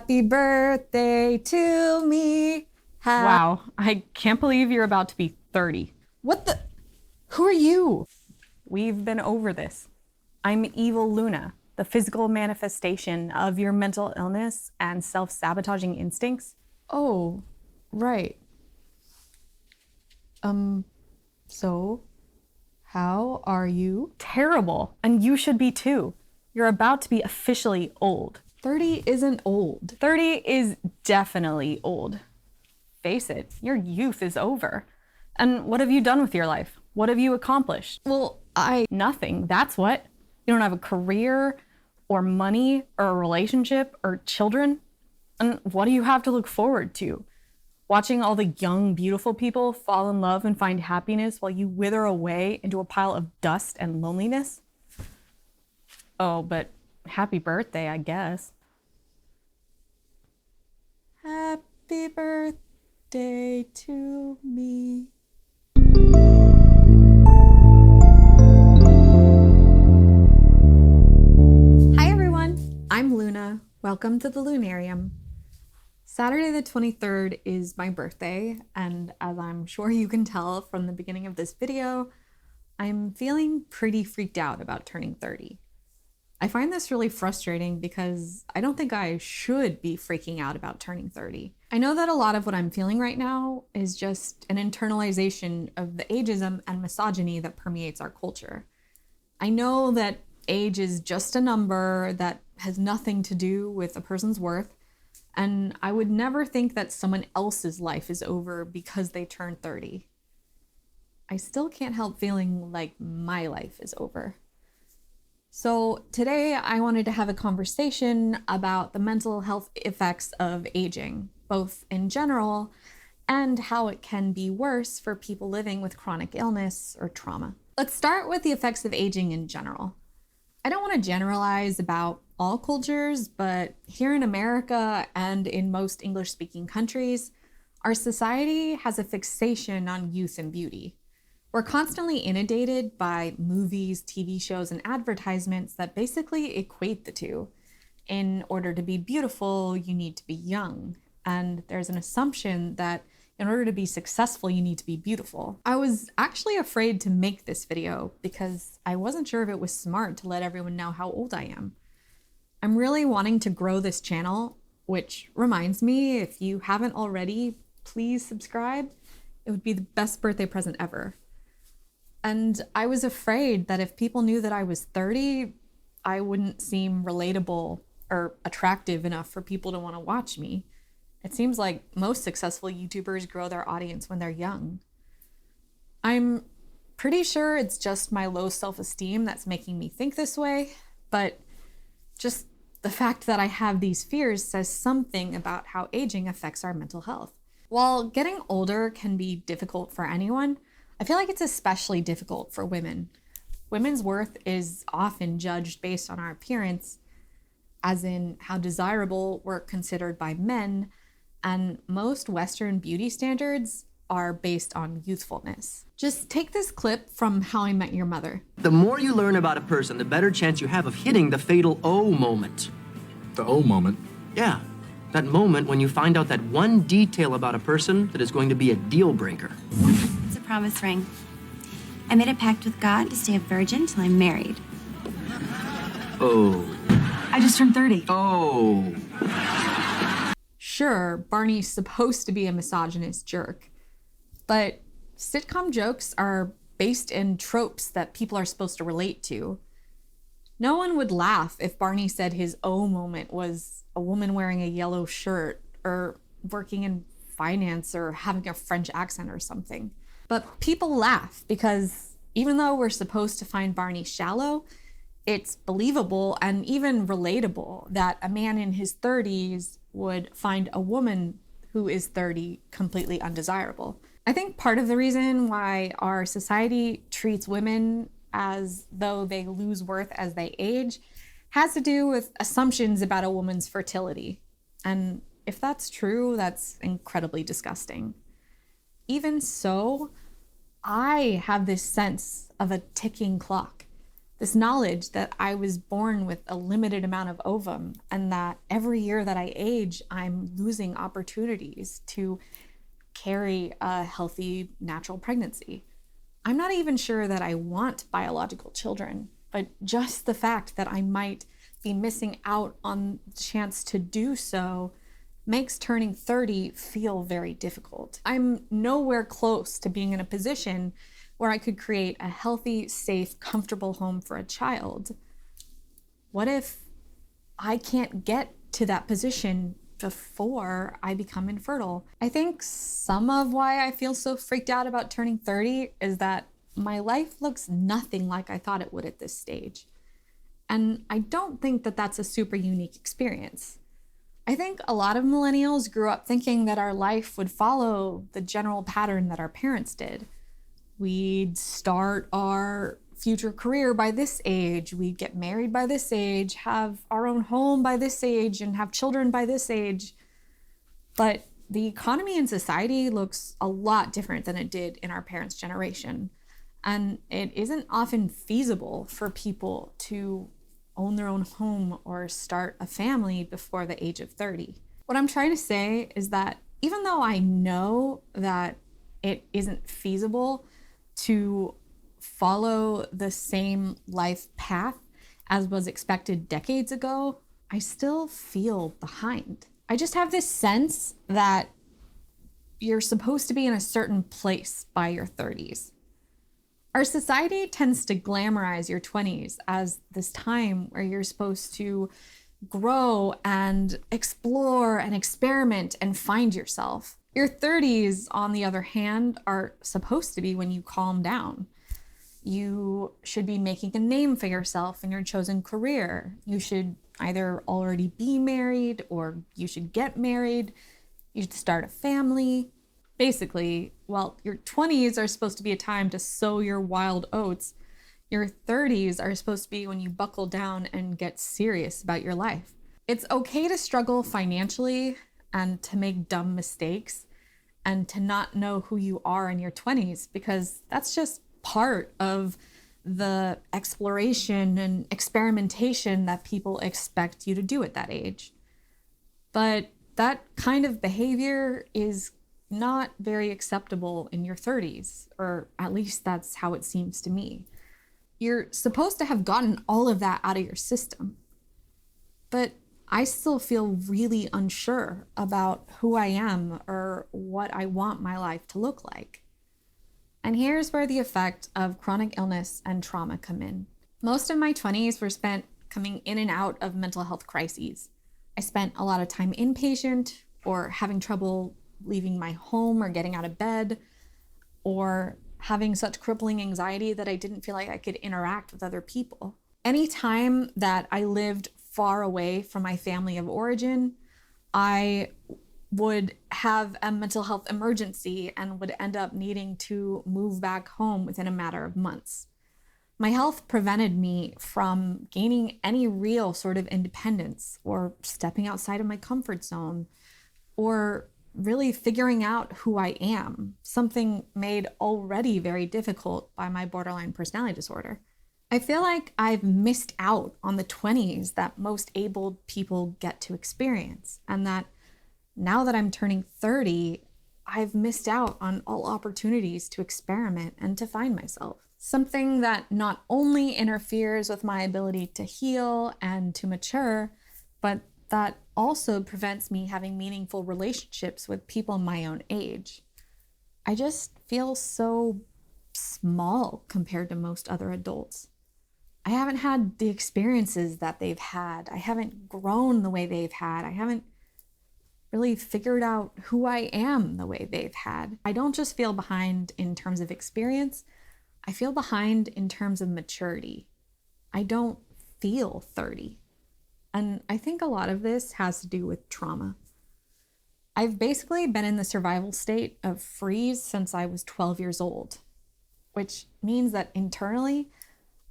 Happy birthday to me. Wow, I can't believe you're about to be 30. What the? Who are you? We've been over this. I'm Evil Luna, the physical manifestation of your mental illness and self-sabotaging instincts. Oh, right. So, how are you? Terrible, and you should be too. You're about to be officially old. 30 isn't old. 30 is definitely old. Face it, your youth is over. And what have you done with your life? What have you accomplished? Well, Nothing, that's what. You don't have a career, or money, or a relationship, or children. And what do you have to look forward to? Watching all the young, beautiful people fall in love and find happiness while you wither away into a pile of dust and loneliness? Oh, but happy birthday, I guess. happy birthday to me. Hi everyone, I'm Luna. Welcome to the Lunarium. Saturday the 23rd is my birthday, and as I'm sure you can tell from the beginning of this video, I'm feeling pretty freaked out about turning 30. I find this really frustrating because I don't think I should be freaking out about turning 30. I know that a lot of what I'm feeling right now is just an internalization of the ageism and misogyny that permeates our culture. I know that age is just a number that has nothing to do with a person's worth, and I would never think that someone else's life is over because they turn 30. I still can't help feeling like my life is over. So today I wanted to have a conversation about the mental health effects of aging, both in general and how it can be worse for people living with chronic illness or trauma. Let's start with the effects of aging in general. I don't want to generalize about all cultures, but here in America and in most English-speaking countries, our society has a fixation on youth and beauty. We're constantly inundated by movies, TV shows, and advertisements that basically equate the two. In order to be beautiful, you need to be young. And there's an assumption that in order to be successful, you need to be beautiful. I was actually afraid to make this video because I wasn't sure if it was smart to let everyone know how old I am. I'm really wanting to grow this channel, which reminds me, if you haven't already, please subscribe. It would be the best birthday present ever. And I was afraid that if people knew that I was 30, I wouldn't seem relatable or attractive enough for people to want to watch me. It seems like most successful YouTubers grow their audience when they're young. I'm pretty sure it's just my low self-esteem that's making me think this way, but just the fact that I have these fears says something about how aging affects our mental health. While getting older can be difficult for anyone, I feel like it's especially difficult for women. Women's worth is often judged based on our appearance, as in how desirable we're considered by men, and most Western beauty standards are based on youthfulness. Just take this clip from How I Met Your Mother. The more you learn about a person, the better chance you have of hitting the fatal O moment. The O moment? Yeah, that moment when you find out that one detail about a person that is going to be a deal breaker. It's a promise ring. I made a pact with God to stay a virgin till I'm married. Oh. I just turned 30. Oh. Sure, Barney's supposed to be a misogynist jerk, but sitcom jokes are based in tropes that people are supposed to relate to. No one would laugh if Barney said his O moment was a woman wearing a yellow shirt or working in finance or having a French accent or something. But people laugh because even though we're supposed to find Barney shallow, it's believable and even relatable that a man in his 30s would find a woman who is 30 completely undesirable. I think part of the reason why our society treats women as though they lose worth as they age has to do with assumptions about a woman's fertility. And if that's true, that's incredibly disgusting. Even so, I have this sense of a ticking clock, This knowledge that I was born with a limited amount of ovum and that every year that I age, I'm losing opportunities to carry a healthy natural pregnancy. I'm not even sure that I want biological children, but just the fact that I might be missing out on the chance to do so makes turning 30 feel very difficult. I'm nowhere close to being in a position where I could create a healthy, safe, comfortable home for a child. What if I can't get to that position before I become infertile? I think some of why I feel so freaked out about turning 30 is that my life looks nothing like I thought it would at this stage. And I don't think that that's a super unique experience. I think a lot of millennials grew up thinking that our life would follow the general pattern that our parents did. We'd start our future career by this age, we'd get married by this age, have our own home by this age, and have children by this age. But the economy and society looks a lot different than it did in our parents' generation. And it isn't often feasible for people to own their own home or start a family before the age of 30. What I'm trying to say is that even though I know that it isn't feasible to follow the same life path as was expected decades ago, I still feel behind. I just have this sense that you're supposed to be in a certain place by your 30s. Our society tends to glamorize your 20s as this time where you're supposed to grow and explore and experiment and find yourself. Your 30s, on the other hand, are supposed to be when you calm down. You should be making a name for yourself in your chosen career. You should either already be married or you should get married. You should start a family. Basically, well, your 20s are supposed to be a time to sow your wild oats. Your 30s are supposed to be when you buckle down and get serious about your life. It's okay to struggle financially and to make dumb mistakes and to not know who you are in your 20s, because that's just part of the exploration and experimentation that people expect you to do at that age. But that kind of behavior is not very acceptable in your 30s, or at least that's how it seems to me. You're supposed to have gotten all of that out of your system. But I still feel really unsure about who I am or what I want my life to look like. And here's where the effect of chronic illness and trauma come in. Most of my 20s were spent coming in and out of mental health crises. I spent a lot of time inpatient or having trouble leaving my home or getting out of bed, or having such crippling anxiety that I didn't feel like I could interact with other people. Any time that I lived far away from my family of origin, I would have a mental health emergency and would end up needing to move back home within a matter of months. My health prevented me from gaining any real sort of independence or stepping outside of my comfort zone or really figuring out who I am, something made already very difficult by my borderline personality disorder. I feel like I've missed out on the 20s that most abled people get to experience, and that now that I'm turning 30, I've missed out on all opportunities to experiment and to find myself. Something that not only interferes with my ability to heal and to mature, but that also prevents me having meaningful relationships with people my own age. I just feel so small compared to most other adults. I haven't had the experiences that they've had. I haven't grown the way they've had. I haven't really figured out who I am the way they've had. I don't just feel behind in terms of experience. I feel behind in terms of maturity. I don't feel 30. And I think a lot of this has to do with trauma. I've basically been in the survival state of freeze since I was 12 years old, which means that internally,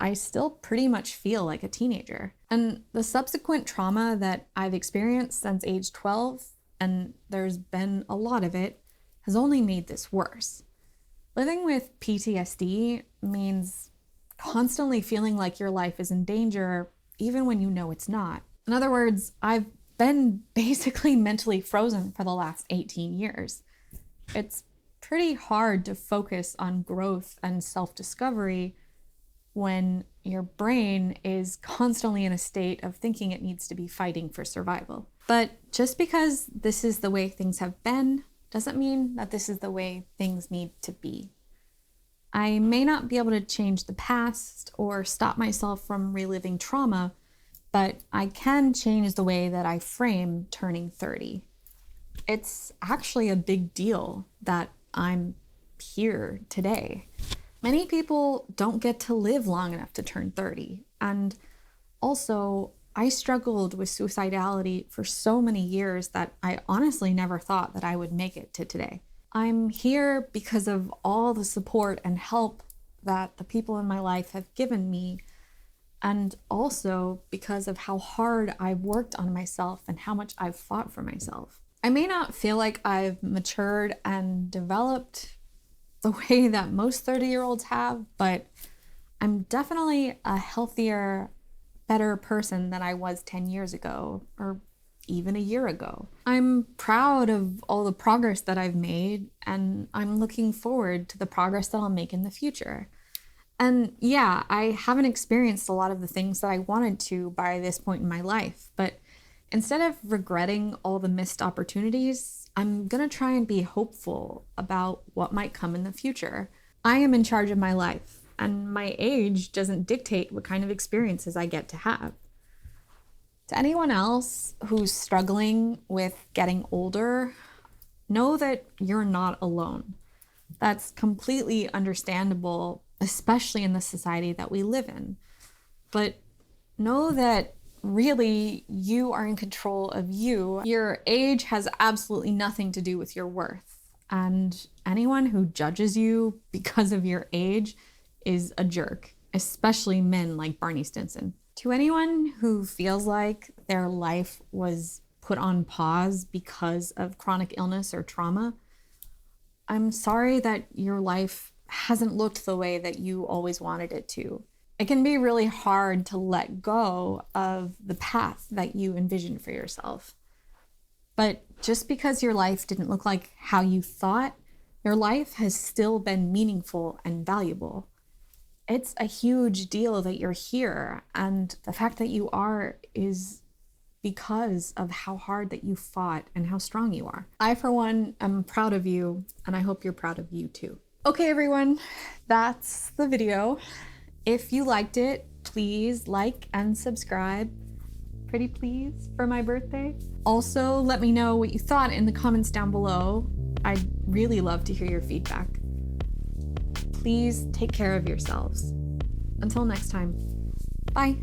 I still pretty much feel like a teenager. And the subsequent trauma that I've experienced since age 12, and there's been a lot of it, has only made this worse. Living with PTSD means constantly feeling like your life is in danger, even when you know it's not. In other words, I've been basically mentally frozen for the last 18 years. It's pretty hard to focus on growth and self-discovery when your brain is constantly in a state of thinking it needs to be fighting for survival. But just because this is the way things have been doesn't mean that this is the way things need to be. I may not be able to change the past or stop myself from reliving trauma, but I can change the way that I frame turning 30. It's actually a big deal that I'm here today. Many people don't get to live long enough to turn 30. And also, I struggled with suicidality for so many years that I honestly never thought that I would make it to today. I'm here because of all the support and help that the people in my life have given me, and also because of how hard I've worked on myself and how much I've fought for myself. I may not feel like I've matured and developed the way that most 30-year-olds have, but I'm definitely a healthier, better person than I was 10 years ago, or even a year ago. I'm proud of all the progress that I've made, and I'm looking forward to the progress that I'll make in the future. And yeah, I haven't experienced a lot of the things that I wanted to by this point in my life, but instead of regretting all the missed opportunities, I'm gonna try and be hopeful about what might come in the future. I am in charge of my life, and my age doesn't dictate what kind of experiences I get to have. To anyone else who's struggling with getting older, know that you're not alone. That's completely understandable, especially in the society that we live in. But know that really you are in control of you. Your age has absolutely nothing to do with your worth. And anyone who judges you because of your age is a jerk, especially men like Barney Stinson. To anyone who feels like their life was put on pause because of chronic illness or trauma, I'm sorry that your life hasn't looked the way that you always wanted it to. It can be really hard to let go of the path that you envisioned for yourself. But just because your life didn't look like how you thought, your life has still been meaningful and valuable. It's a huge deal that you're here, and the fact that you are is because of how hard that you fought and how strong you are. I, for one, am proud of you, and I hope you're proud of you too. Okay, everyone, that's the video. If you liked it, please like and subscribe. Pretty please, for my birthday. Also, let me know what you thought in the comments down below. I'd really love to hear your feedback. Please take care of yourselves. Until next time, bye.